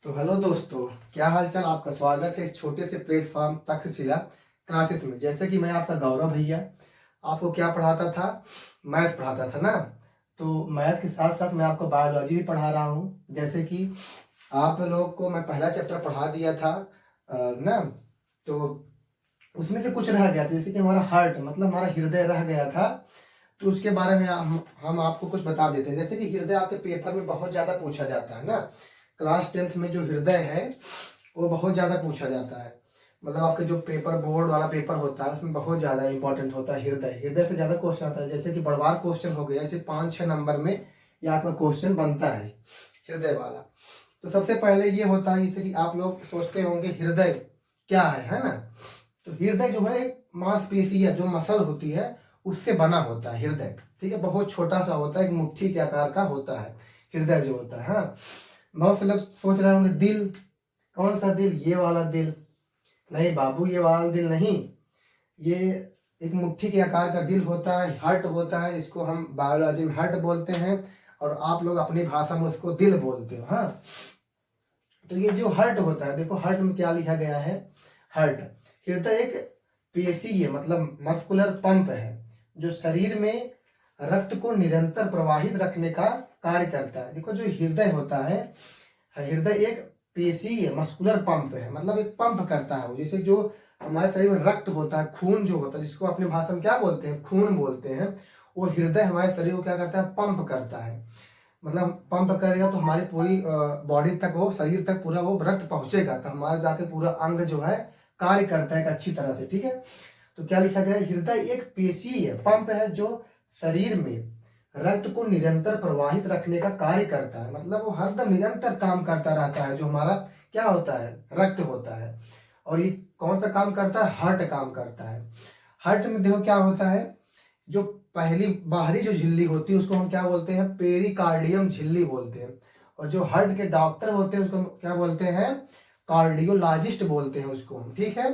तो हेलो दोस्तों, क्या हालचाल। आपका स्वागत है इस छोटे से प्लेटफॉर्म तक्षशिला क्लासेस में। जैसे कि मैं आपका गौरव भैया आपको क्या पढ़ाता था, मैथ पढ़ाता था ना। तो मैथ के साथ साथ मैं आपको बायोलॉजी भी पढ़ा रहा हूँ। जैसे कि आप लोग को मैं पहला चैप्टर पढ़ा दिया था ना। तो उसमें से कुछ रह गया था, जैसे कि हमारा हार्ट मतलब हमारा हृदय रह गया था। तो उसके बारे में हम आपको कुछ बता देते हैं। जैसे कि हृदय आपके पेपर में बहुत ज़्यादा पूछा जाता है ना। क्लास 10th में जो हृदय है वो बहुत ज़्यादा पूछा जाता है। मतलब आपके जो पेपर बोर्ड वाला पेपर होता है उसमें बहुत ज़्यादा इंपॉर्टेंट होता है हृदय। हृदय से ज़्यादा क्वेश्चन आता है। जैसे कि बढ़वार क्वेश्चन हो गया, जैसे 5-6 नंबर में ये आपका क्वेश्चन बनता है हृदय वाला। तो सबसे पहले ये होता है, जैसे कि आप लोग सोचते होंगे हृदय क्या है ना। तो हृदय जो है एक मांसपेशी है, जो मसल होती है उससे बना होता है हृदय। ठीक है, बहुत छोटा सा होता है, एक मुट्ठी के आकार का होता है हृदय जो होता है। हाँ, बहुत से लोग सोच रहे होंगे दिल, कौन सा दिल, ये वाला दिल। नहीं बाबू, ये वाला दिल नहीं। ये एक मुट्ठी के आकार का दिल होता है, हार्ट होता है, इसको हम बायोलॉजी में हार्ट बोलते हैं और आप लोग अपनी भाषा में उसको दिल बोलते हो। हाँ, तो ये जो हार्ट होता है, देखो हार्ट में क्या लिखा गया है। हार्ट, हृदय एक पेशी है, मतलब मस्कुलर पंप है जो शरीर में रक्त को निरंतर प्रवाहित रखने का कार्य करता है। देखो जो हृदय होता है, हृदय एक पेशी है, मस्कुलर पंप है, मतलब एक पंप करता है वो। जैसे जो हमारे शरीर में रक्त होता है, खून जो होता है, जिसको अपनी भाषा में क्या बोलते हैं, खून बोलते हैं, वो हृदय हमारे शरीर को क्या करता है, पंप करता है। मतलब पंप करेगा तो हमारी पूरी बॉडी तक, वो शरीर तक पूरा वो रक्त पहुंचेगा, तो हमारे जाके पूरा अंग जो है कार्य करता है एक अच्छी तरह से। ठीक है, तो क्या लिखा गया है, हृदय एक पेशी है, पंप है जो शरीर में रक्त को निरंतर प्रवाहित रखने का कार्य करता है। मतलब वो हरदम निरंतर काम करता रहता है। जो हमारा क्या होता है, रक्त होता है। और ये कौन सा काम करता है, हार्ट काम करता है। हार्ट में देखो क्या होता है, जो पहली बाहरी जो झिल्ली होती है उसको हम क्या बोलते हैं, पेरिकार्डियम झिल्ली बोलते हैं। और जो हार्ट के डॉक्टर होते हैं उसको हम क्या बोलते हैं, कार्डियोलॉजिस्ट बोलते हैं उसको हम। ठीक है,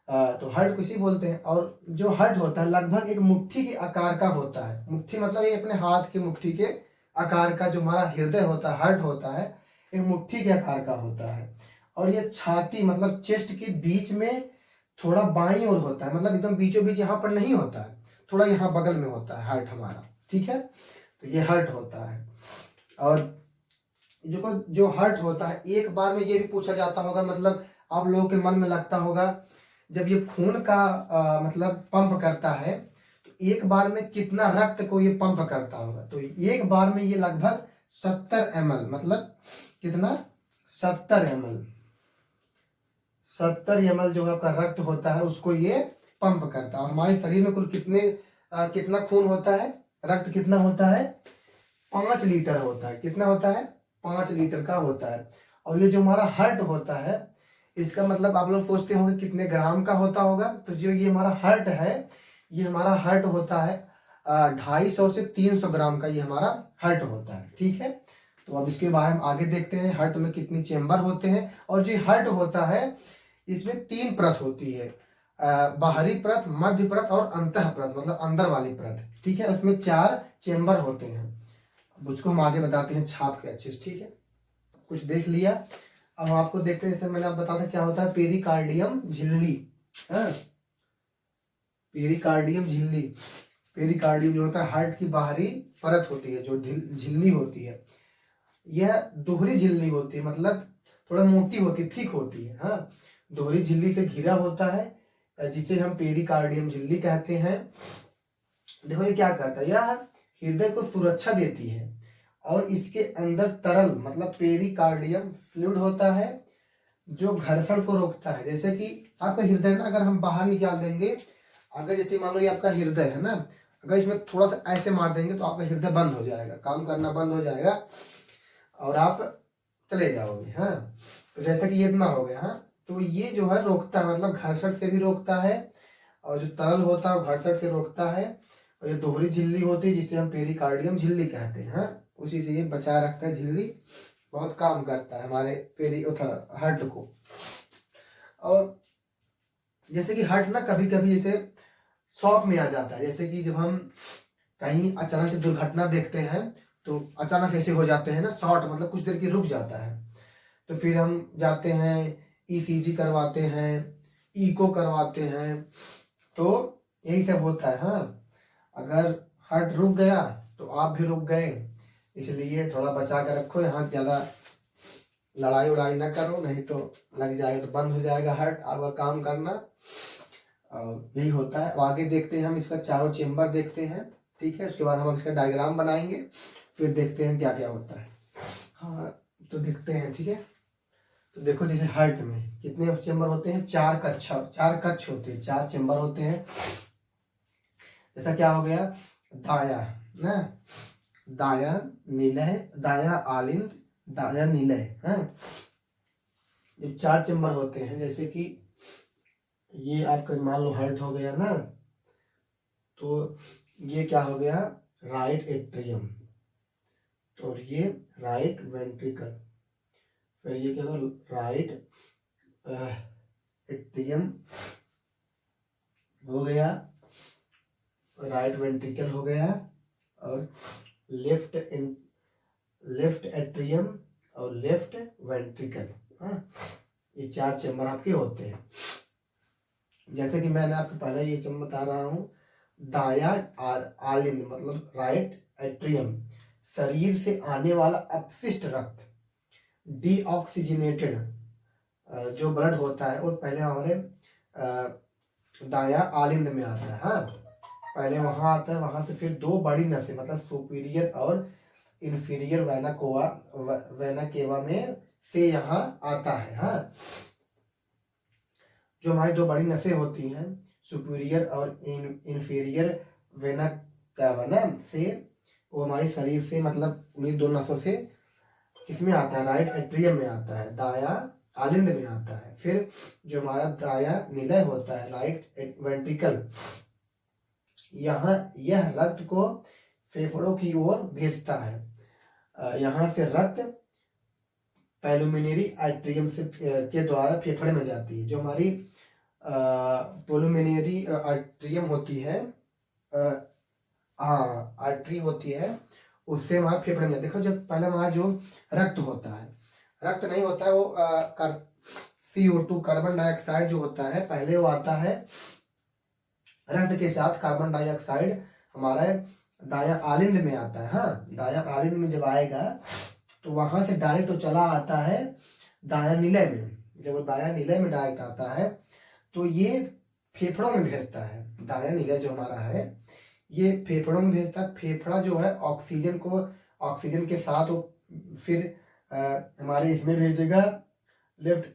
तो हार्ट को इसी बोलते हैं। और जो हार्ट होता है लगभग एक मुट्ठी के आकार का होता है। मुट्ठी मतलब ये अपने हाथ की मुट्ठी के आकार का जो हमारा हृदय होता है, हार्ट होता है, एक मुट्ठी के आकार का होता है। और ये छाती मतलब चेस्ट के बीच में थोड़ा बाईं ओर होता है, मतलब एकदम बीचों बीच यहाँ पर नहीं होता है, थोड़ा यहाँ बगल में होता है हार्ट हमारा। ठीक है, तो ये हार्ट होता है। और जो हार्ट होता है, एक बार में ये भी पूछा जाता होगा, मतलब आप लोगों के मन में लगता होगा, जब ये खून का मतलब पंप करता है तो एक बार में कितना रक्त को ये पंप करता होगा। तो एक बार में ये लगभग 70 ml, मतलब कितना, 70 ml, 70 ml जो है आपका रक्त होता है उसको ये पंप करता है। और हमारे शरीर में कुल कितना खून होता है, रक्त कितना होता है, 5 लीटर होता है। कितना होता है, 5 लीटर का होता है। और ये जो हमारा हार्ट होता है, इसका मतलब आप लोग सोचते होंगे कितने ग्राम का होता होगा। तो जो ये हमारा हार्ट है, ये हमारा हार्ट होता है 250 से 300 ग्राम का, ये हमारा हार्ट होता है। ठीक है, तो अब इसके बारे में आगे देखते हैं, हार्ट में कितनी चेम्बर होते हैं। और जो हार्ट होता है इसमें 3 परत होती है, बाहरी परत, मध्य परत और अंतः परत, मतलब अंदर वाली परत। ठीक है, उसमें 4 चेम्बर होते हैं। उसको हम आगे बताते हैं छाप के अच्छे से। ठीक है, कुछ देख लिया, अब हम आपको देखते हैं। जैसे मैंने आप बताया क्या होता है, पेरिकार्डियम झिल्ली। हाँ, पेरिकार्डियम झिल्ली, पेरिकार्डियम जो होता है हार्ट की बाहरी परत होती है, जो झिल्ली होती है, यह दोहरी झिल्ली होती है, मतलब थोड़ा मोटी होती है, थिक होती है। हाँ, दोहरी झिल्ली से घिरा होता है, जिसे हम पेरिकार्डियम झिल्ली कहते हैं। देखो ये क्या करता है, यह हृदय को सुरक्षा देती है और इसके अंदर तरल मतलब पेरिकार्डियम फ्लूइड होता है जो घर्षण को रोकता है। जैसे कि आपका हृदय ना, अगर हम बाहर निकाल देंगे, अगर जैसे मान लो ये आपका हृदय है ना, अगर इसमें थोड़ा सा ऐसे मार देंगे तो आपका हृदय बंद हो जाएगा, काम करना बंद हो जाएगा और आप चले जाओगे। हाँ, तो जैसे कि ये इतना हो गया। हाँ, तो ये जो है रोकता है, मतलब घर्षण से भी रोकता है, और जो तरल होता है वो घर्षण से रोकता है। और ये दोहरी झिल्ली होती है जिसे हम पेरिकार्डियम झिल्ली कहते हैं। हाँ, उसी से ये बचा रखता है झिल्ली, बहुत काम करता है हमारे हार्ट को। और जैसे कि हार्ट ना कभी कभी जैसे शॉक में आ जाता है, जैसे कि जब हम कहीं अचानक से दुर्घटना देखते हैं तो अचानक ऐसे हो जाते हैं ना शॉर्ट, मतलब कुछ देर की रुक जाता है। तो फिर हम जाते हैं ईसीजी करवाते हैं, इको करवाते हैं, तो यही सब होता है। हाँ, अगर हार्ट रुक गया तो आप भी रुक गए, इसलिए थोड़ा बचा कर रखो, यहाँ ज़्यादा लड़ाई उड़ाई ना करो, नहीं तो लग जाएगा तो बंद हो जाएगा हार्ट आपका काम करना। और यही होता है। आगे देखते हैं हम इसका चारों चेम्बर देखते हैं, ठीक है। उसके बाद हम इसका डायग्राम बनाएंगे, फिर देखते हैं क्या क्या होता है। हाँ, तो देखते हैं, ठीक है। तो देखो जैसे हार्ट में कितने चेम्बर होते हैं, चार कक्ष होते हैं, 4 चेम्बर होते हैं। जैसा क्या हो गया, दाया ना, दाया निलय, दाया आलिंद, दाया निलय। हाँ, ये 4 चेम्बर होते हैं। जैसे कि ये आपका मान लो हार्ट हो गया ना, तो ये क्या हो गया, राइट एट्रियम, और ये राइट वेंट्रिकल, फिर ये क्या होगा, राइट एट्रियम हो गया, राइट वेंट्रिकल हो गया, और लेफ्ट एट्रियम और लेफ्ट वेंट्रिकल। हाँ, ये 4 चेम्बर आपके होते हैं। जैसे कि मैंने आपको पहले ये चेम्बर बता रहा हूँ, दाया आलिंद मतलब राइट एट्रियम, शरीर से आने वाला अपशिष्ट रक्त, डीऑक्सीजनेटेड जो ब्लड होता है, वो पहले हमारे दाया आलिंद में आता है। हाँ, पहले वहां आता है, वहां से फिर 2 बड़ी नसें मतलब सुपीरियर और इंफीरियर वेना केवा में से यहाँ आता है। हाँ, जो हमारी 2 बड़ी नसें होती हैं, सुपीरियर और इंफीरियर वेना केवा ना से, वो हमारे शरीर से मतलब उन्हीं 2 नसों से किसमें आता है, राइट एट्रियम में आता है, दाया आलिंद में आता है। फिर जो हमारा दाया निलय होता है, राइट वेंट्रिकल, यहाँ यह रक्त को फेफड़ों की ओर भेजता है। यहाँ से रक्त पैलुमिनरी आर्टरियम से के द्वारा फेफड़े में जाती है। जो हमारी पैलुमिनरी आर्टरियम होती है, हाँ आर्टरी होती है, उससे हमारा फेफड़े में, देखो जब पहले हमारा जो रक्त होता है, रक्त नहीं होता है वो CO2 कार्बन डाइऑक्साइड जो होता है, पहले वो आता है रक्त के साथ कार्बन डाइऑक्साइड हमारा दाया आलिंद में आता है। हाँ, दाया आलिंद में जब आएगा तो वहां से डायरेक्ट तो चला आता है दाया निलय में। जब वो दाया निलय में डायरेक्ट आता है तो ये फेफड़ों में भेजता है। दाया निलय जो हमारा है ये फेफड़ों में भेजता है। फेफड़ा जो है ऑक्सीजन को, ऑक्सीजन के साथ वो फिर हमारे इसमें भेजेगा, लेफ्ट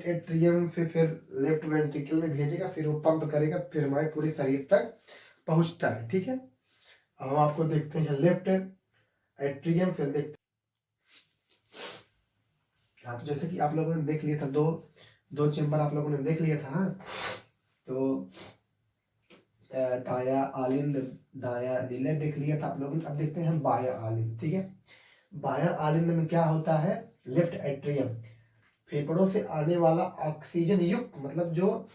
एट्रियम, फिर लेफ्ट वेंट्रिकल में भेजेगा, फिर वो पंप करेगा, फिर हमारे पूरे शरीर तक पहुंचता है। ठीक है, अब हम आपको देखते हैं लेफ्ट एट्रियम, फिर देखते हाँ, तो जैसे कि आप लोगों ने देख लिया था, दो चेम्बर आप लोगों ने देख लिया था। हाँ, तो दाया आलिंद, दाया निलय देख लिया था आप लोगों ने। अब देखते हैं बाया आलिंद। ठीक है, बाया आलिंद में क्या होता है, लेफ्ट एट्रियम, फेफड़ों से आने वाला ऑक्सीजन युक्त, मतलब जो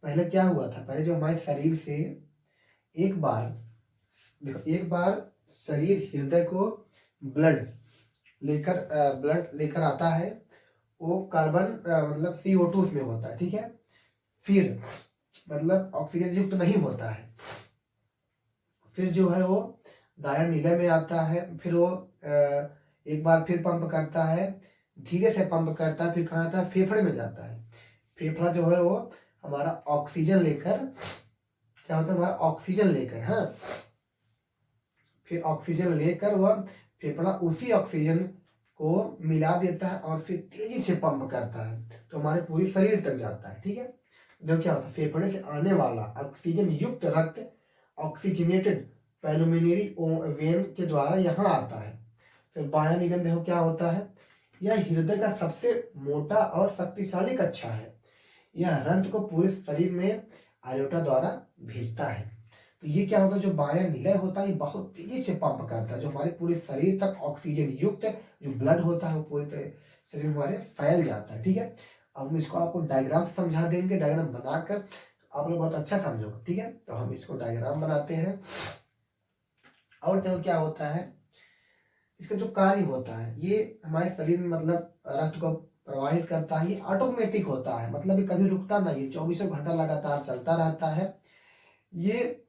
पहले क्या हुआ था, पहले जो हमारे शरीर से एक बार शरीर हृदय को ब्लड लेकर आता है, वो कार्बन मतलब CO2 उसमें होता है। ठीक है, फिर मतलब ऑक्सीजन युक्त नहीं होता है, फिर जो है वो दाया निलय में आता है, फिर वो एक बार फिर पंप करता है, धीरे से पंप करता है, फिर कहाँ आता है, फेफड़े में जाता है। फेफड़ा जो है वो हमारा ऑक्सीजन लेकर, क्या होता है, हमारा ऑक्सीजन लेकर, हाँ, फिर ऑक्सीजन लेकर वह फेफड़ा उसी ऑक्सीजन को मिला देता है और फिर तेजी से पंप करता है, तो हमारे पूरे शरीर तक जाता है। ठीक है, देखो क्या होता है, फेफड़े से आने वाला ऑक्सीजन युक्त रक्त ऑक्सीजनेटेड पैलुमिनरी वेन के द्वारा यहाँ आता है। फिर बाया निगम देखो क्या होता है, यह हृदय का सबसे मोटा और शक्तिशाली कक्षा है। यह रक्त को पूरे शरीर में आयोटा द्वारा भेजता है। तो ये क्या होता है, जो बाया निलय होता है ये बहुत तेजी से पंप करता है, जो हमारे पूरे शरीर तक ऑक्सीजन युक्त जो ब्लड होता है वो पूरे शरीर में हमारे फैल जाता है। ठीक है, अब हम इसको आपको डायग्राम समझा देंगे, डायग्राम बनाकर आप लोग बहुत अच्छा समझोगे। ठीक है, तो हम इसको डायग्राम बनाते हैं। और देखो क्या होता है, इसका जो कार्य होता है ये हमारे शरीर में मतलब रक्त को प्रवाहित करता है, ये ऑटोमेटिक होता है, मतलब ये कभी रुकता नहीं, 24 घंटा लगातार चलता रहता है। ये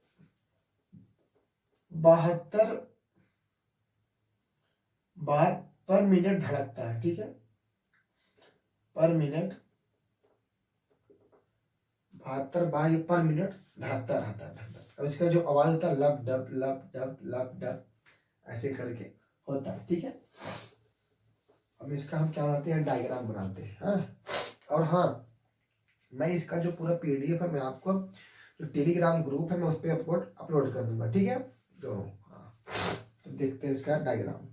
72 बार पर मिनट धड़कता है, ठीक है, पर मिनट 72 बार ये पर मिनट धड़कता रहता है, धड़कता। अब इसका जो आवाज होता है लब डब लब डब लब डब ऐसे करके होता है, ठीक है। अब इसका हम क्या बनाते हैं, डायग्राम बनाते हैं, हाँ। और हाँ, मैं इसका जो पूरा पीडीएफ है मैं आपको जो टेलीग्राम ग्रुप है मैं उस पर अपलोड कर दूंगा, ठीक है। तो हाँ, तो देखते हैं इसका डायग्राम।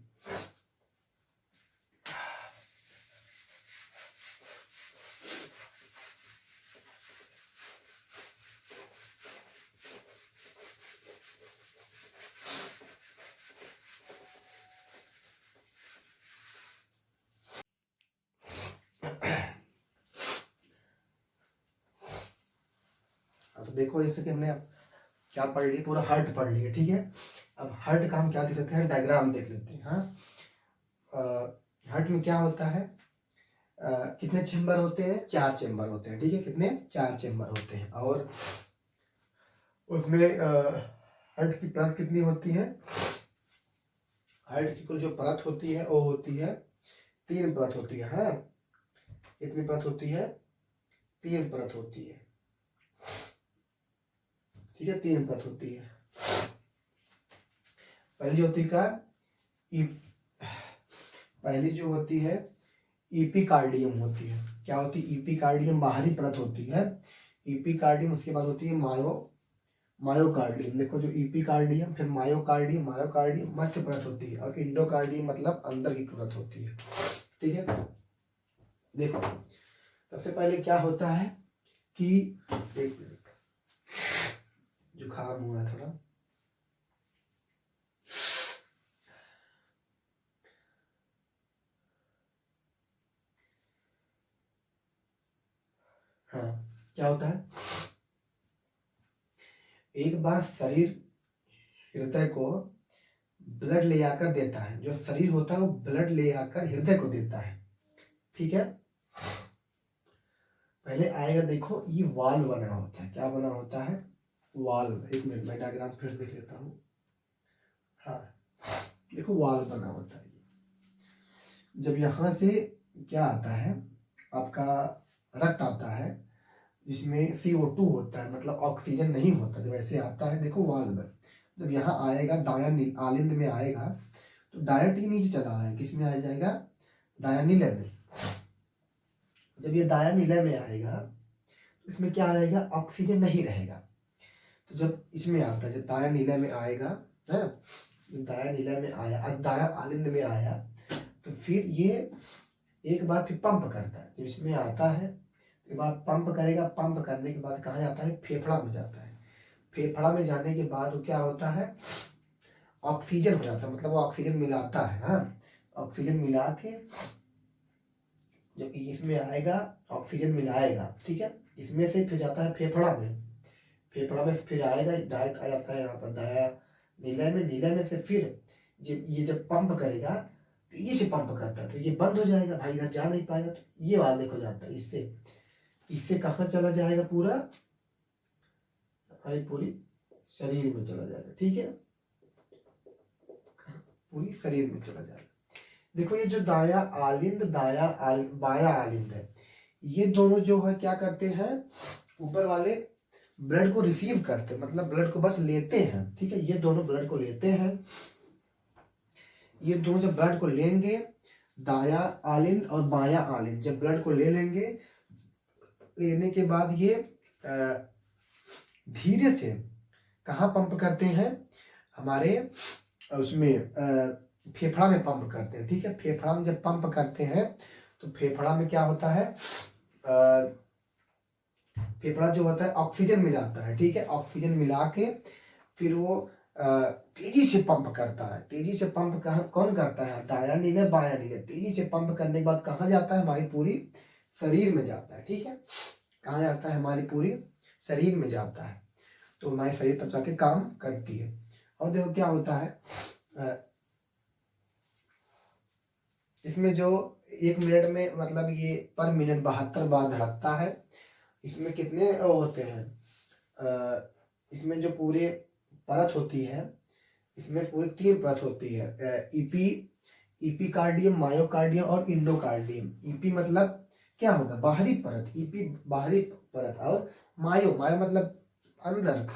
तो देखो जैसे कि हमने क्या पढ़ लिया, पूरा हर्ट पढ़ लिया, ठीक है। अब हर्ट का हम क्या देख लेते हैं, डायग्राम देख लेते हैं, हाँ। हर्ट में क्या होता है, कितने चेम्बर होते हैं, 4 चेम्बर होते हैं, ठीक है, कितने, 4 चेम्बर होते हैं। और उसमें हर्ट की परत कितनी होती है, हर्ट की कुल जो परत होती है वो होती है 3 परत होती है, हाँ। कितनी परत होती है, 3 परत होती है, ठीक है, 3 परत होती है। पहली होती है पहली जो होती है ईपीकार्डियम होती है। क्या होती है, ईपीकार्डियम बाहरी परत होती है, ईपीकार्डियम। उसके बाद होती है मायोकार्डियम। देखो जो ईपीकार्डियम, फिर मायोकार्डियम, मायोकार्डियम मध्य परत होती है, और इंडोकार्डियम मतलब अंदर की परत होती है, ठीक है। देखो सबसे पहले क्या होता है कि, एक मिनट जुकाम हुआ है थोड़ा, हाँ। क्या होता है, एक बार शरीर हृदय को ब्लड ले आकर देता है, जो शरीर होता है वो ब्लड ले आकर हृदय को देता है, ठीक है। पहले आएगा, देखो ये वाल्व बना होता है, क्या बना होता है, वाल्व। एक मिनट मैं डायग्राम फिर देख लेता हूँ, हाँ। देखो वाल्व बना होता है, जब यहाँ से क्या आता है, आपका रक्त आता है जिसमें CO2 होता है, मतलब ऑक्सीजन नहीं होता, जब ऐसे आता है, देखो वाल्व। जब यहाँ आएगा दायां आलिंद में आएगा तो डायरेक्ट ही नीचे चला आएगा, किस में आ जाएगा, दायां नीले में। जब ये दायां नीले में आएगा तो इसमें क्या रहेगा, ऑक्सीजन नहीं रहेगा। तो जब इसमें आता है, जब दायां नीले में आएगा, है, दायां नीले में आया, दायां आलिंद में आया, तो फिर ये एक बार फिर पंप करता है। जब इसमें आता है उसके बाद पंप करेगा, पंप करने के बाद कहाँ जाता है, फेफड़ा में जाता है। फेफड़ा में जाने के बाद वो क्या होता है, ऑक्सीजन हो जाता है, मतलब वो ऑक्सीजन मिलाता है, हाँ। ऑक्सीजन मिला के जब इसमें आएगा ऑक्सीजन मिलाएगा, ठीक है, इसमें से फिर जाता है फेफड़ा में, फेफड़ा में फिर आएगा डायरेक्ट आ जाता है यहाँ पर दाया नीले में, नीले में से फिर जब पंप करेगा तेजी से पंप करता है तो ये बंद हो जाएगा, भाई इधर जा नहीं पाएगा, तो ये वाला देखो जाता है, इससे इससे कहाँ चला जाएगा, पूरा हमारी पूरी शरीर में चला जाएगा, ठीक है, पूरी शरीर में चला जाएगा। देखो ये जो दाया आलिंद बाया आलिंद है, ये दोनों जो है क्या करते हैं, ऊपर वाले ब्लड को रिसीव करते हैं, मतलब ब्लड को बस लेते हैं, ठीक है। ये दोनों ब्लड को लेते हैं, ये दोनों जब ब्लड को लेंगे, दाया आलिंद और बाया आलिंद जब ब्लड को ले लेंगे, लेने के बाद ये धीरे से कहाँ पंप करते हैं, हमारे उसमें फेफड़ा में पंप करते हैं, ठीक है। फेफड़ा में जब पंप करते हैं तो फेफड़ा में क्या होता है, फेफड़ा जो होता है ऑक्सीजन मिलाता है, ठीक है। ऑक्सीजन मिला के फिर वो तेजी से पंप करता है, तेजी से पंप कौन करता है, दाया नीले बाया नीले। तेजी से पंप करने के बाद कहाँ जाता है, हमारी पूरी शरीर में जाता है, ठीक है। कहाँ जाता है, हमारी पूरी शरीर में जाता है, तो हमारी शरीर तब जाके काम करती है। और देखो क्या होता है, इसमें जो 1 मिनट में मतलब ये पर मिनट 72 बार धड़कता है। इसमें कितने होते हैं, इसमें जो पूरे परत होती है, इसमें पूरी 3 परत होती है, ईपीकार्डियम, मायोकार्डियम और इंडोकार्डियम। ईपी मतलब क्या होगा, बाहरी परत, ईपी बाहरी परत, और मायो मतलब अंदर,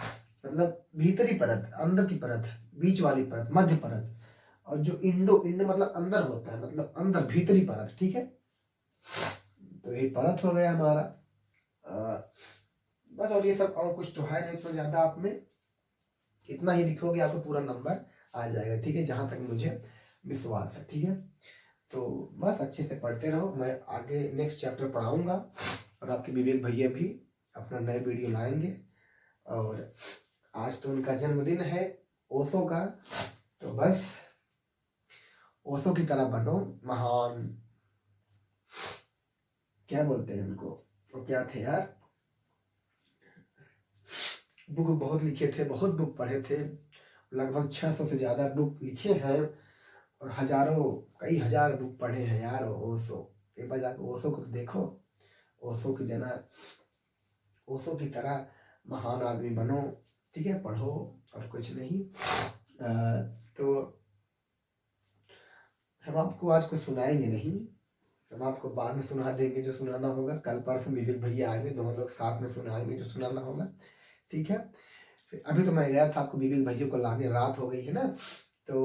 मतलब भीतरी परत, अंदर की परत, बीच वाली परत, मध्य परत। और जो इंडो मतलब अंदर होता है, मतलब अंदर भीतरी परत। ठीक है, तो ये परत हो गया हमारा। बस, और ये सब, और कुछ तो है नहीं इसमें ज्यादा। आप में इतना ही लिखोगे आपको पूरा नंबर आ जाएगा। ठीक है, जहां तक मुझे विश्वास है। ठीक है, तो बस अच्छे से पढ़ते रहो, मैं आगे नेक्स्ट चैप्टर पढ़ाऊंगा, और आपके विवेक भैया भी अपना नए वीडियो लाएंगे। और आज तो उनका जन्मदिन है, ओशो का, तो बस ओशो की तरह बनो, महान, क्या बोलते हैं उनको, वो क्या थे यार, बुक बहुत लिखे थे, बहुत बुक पढ़े थे, लगभग 600 से ज्यादा बुक लिखे हैं, और हजारों, कई हजार बुक पढ़े हैं यार ओशो। एक बार जाकर ओशो को देखो, ओशो की जना, ओशो की तरह महान आदमी बनो। ठीक है, पढ़ो, और कुछ नहीं। तो हम आपको आज कुछ सुनाएंगे नहीं, हम आपको बाद में सुना देंगे जो सुनाना होगा। कल परसों विवेक भैया आएंगे, दोनों लोग साथ में सुनाएंगे जो सुनाना होगा। ठीक है, फिर अभी तो मैं गया था आपको विवेक भैया को लाने, रात हो गई है ना, तो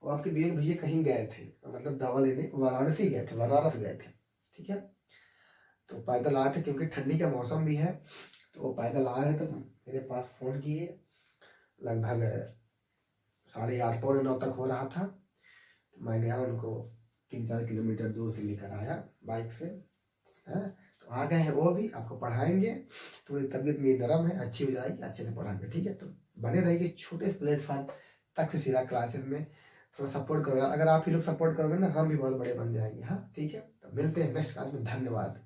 वो आपके विवेक भैया कहीं गए थे, मतलब दवा लेने वाराणसी गए थे, बनारस गए थे। ठीक है, तो पैदल आए थे, क्योंकि ठंडी का मौसम भी है, तो वो पैदल आ रहे थे, तो मेरे पास फोन किए। लगभग 8:30 पौने 9 तक हो रहा था, तो मैं गया, उनको 3-4 किलोमीटर दूर से लेकर आया बाइक से। है, तो आ गए हैं वो भी, आपको पढ़ाएंगे। थोड़ी तबीयत मेरी नरम है, अच्छी हो जाएगी, अच्छे से पढ़ाएंगे। ठीक है, तो बने रहिए छोटे प्लेटफॉर्म तक्षशिला क्लासेस में, थोड़ा सपोर्ट करो यार। अगर आप ही लोग सपोर्ट करोगे ना, हम भी बहुत बड़े बन जाएंगे। हाँ, ठीक है, तो मिलते हैं नेक्स्ट क्लास में। धन्यवाद।